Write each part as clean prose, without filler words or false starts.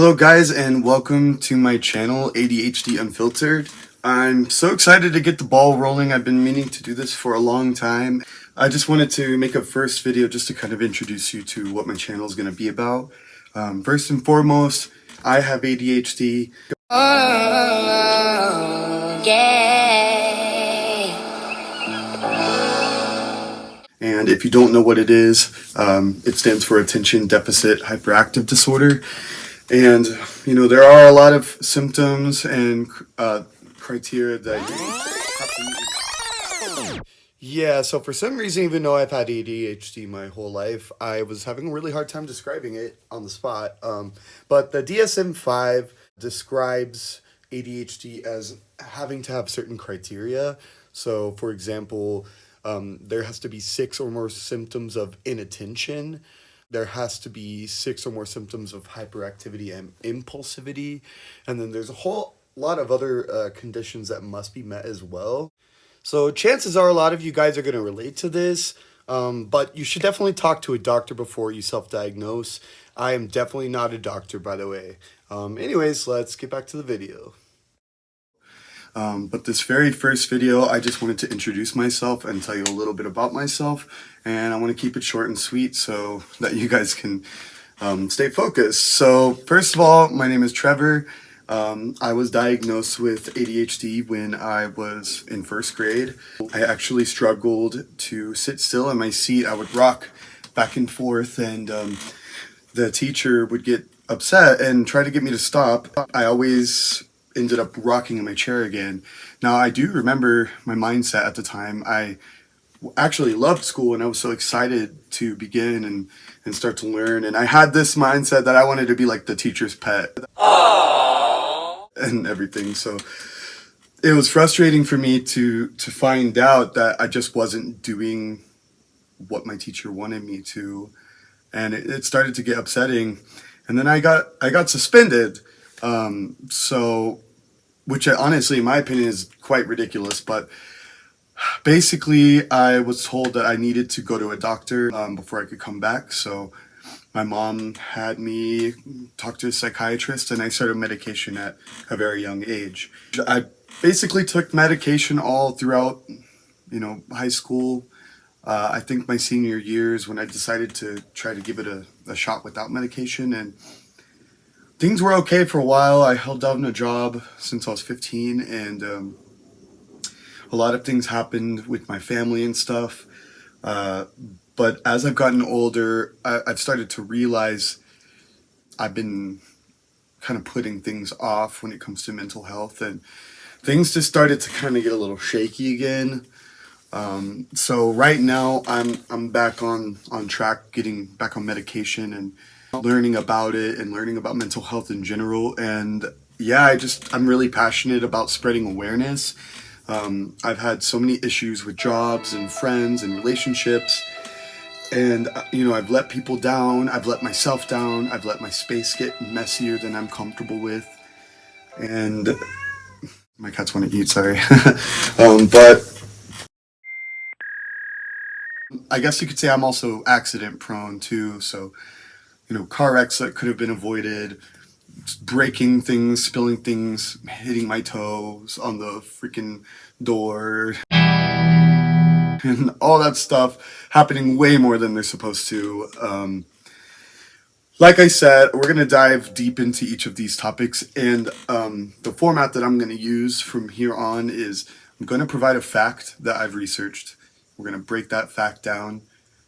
Hello guys, and welcome to my channel, ADHD Unfiltered. I'm so excited to get the ball rolling. I've been meaning to do this for a long time. I just wanted to make a first video just to kind of introduce you to what my channel is going to be about. First and foremost, I have ADHD. And if you don't know what it is, it stands for Attention Deficit Hyperactive Disorder. And, you know, there are a lot of symptoms and criteria that you have to meet. Yeah, so for some reason, even though I've had ADHD my whole life, I was having a really hard time describing it on the spot. But the DSM-5 describes ADHD as having to have certain criteria. So, for example, there has to be 6 or more symptoms of inattention. There has to be 6 or more symptoms of hyperactivity and impulsivity. And then there's a whole lot of other conditions that must be met as well. So chances are a lot of you guys are going to relate to this, but you should definitely talk to a doctor before you self-diagnose. I am definitely not a doctor, by the way. Anyways, let's get back to the video. But this very first video, I just wanted to introduce myself and tell you a little bit about myself. And I want to keep it short and sweet so that you guys can stay focused. So first of all, my name is Trevor. I was diagnosed with ADHD when I was in first grade. I actually struggled to sit still in my seat. I would rock back and forth, and the teacher would get upset and try to get me to stop. I always ended up rocking in my chair again. Now, I do remember my mindset at the time. I actually loved school and I was so excited to begin and start to learn. And I had this mindset that I wanted to be like the teacher's pet. Aww. And everything. So it was frustrating for me to find out that I just wasn't doing what my teacher wanted me to. And it started to get upsetting. And then I got suspended. Which honestly, in my opinion, is quite ridiculous, but basically I was told that I needed to go to a doctor before I could come back. So my mom had me talk to a psychiatrist, and I started medication at a very young age. I basically took medication all throughout, high school. I think my senior years when I decided to try to give it a shot without medication, and things were okay for a while. I held down a job since I was 15, and a lot of things happened with my family and stuff. But as I've gotten older, I've started to realize I've been kind of putting things off when it comes to mental health, and things just started to kind of get a little shaky again. So right now I'm back on track, getting back on medication and learning about it and learning about mental health in general. And yeah, I'm really passionate about spreading awareness. I've had so many issues with jobs and friends and relationships, and I've let people down, I've let myself down, I've let my space get messier than I'm comfortable with, and my cats want to eat, sorry. But I guess you could say I'm also accident prone too, so car wrecks that could have been avoided, breaking things, spilling things, hitting my toes on the freaking door, and all that stuff happening way more than they're supposed to. Like I said, we're going to dive deep into each of these topics, and the format that I'm going to use from here on is I'm going to provide a fact that I've researched. We're going to break that fact down,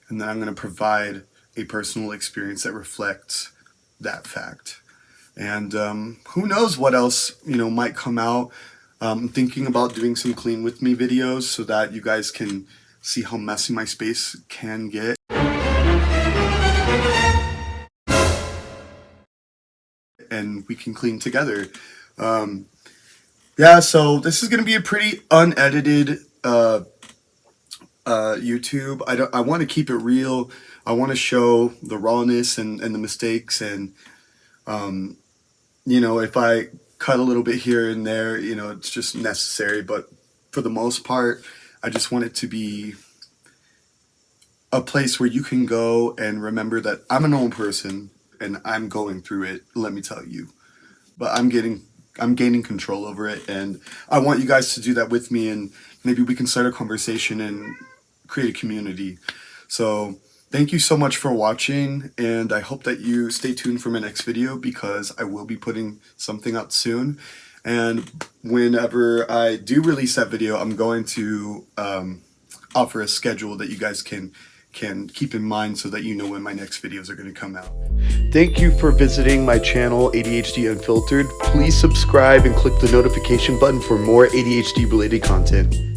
and then I'm going to provide a personal experience that reflects that fact. And who knows what else might come out. I'm thinking about doing some clean with me videos so that you guys can see how messy my space can get. And we can clean together. Yeah, so this is going to be a pretty unedited YouTube. I want to keep it real. I want to show the rawness and the mistakes, and if I cut a little bit here and there, it's just necessary. But for the most part, I just want it to be a place where you can go and remember that I'm a normal person, and I'm going through it, let me tell you. But I'm gaining control over it, and I want you guys to do that with me, and maybe we can start a conversation and create a community. So thank you so much for watching, and I hope that you stay tuned for my next video, because I will be putting something out soon. And whenever I do release that video, I'm going to offer a schedule that you guys can keep in mind, so that you know when my next videos are going to come out. Thank you for visiting my channel, ADHD Unfiltered. Please subscribe and click the notification button for more ADHD related content.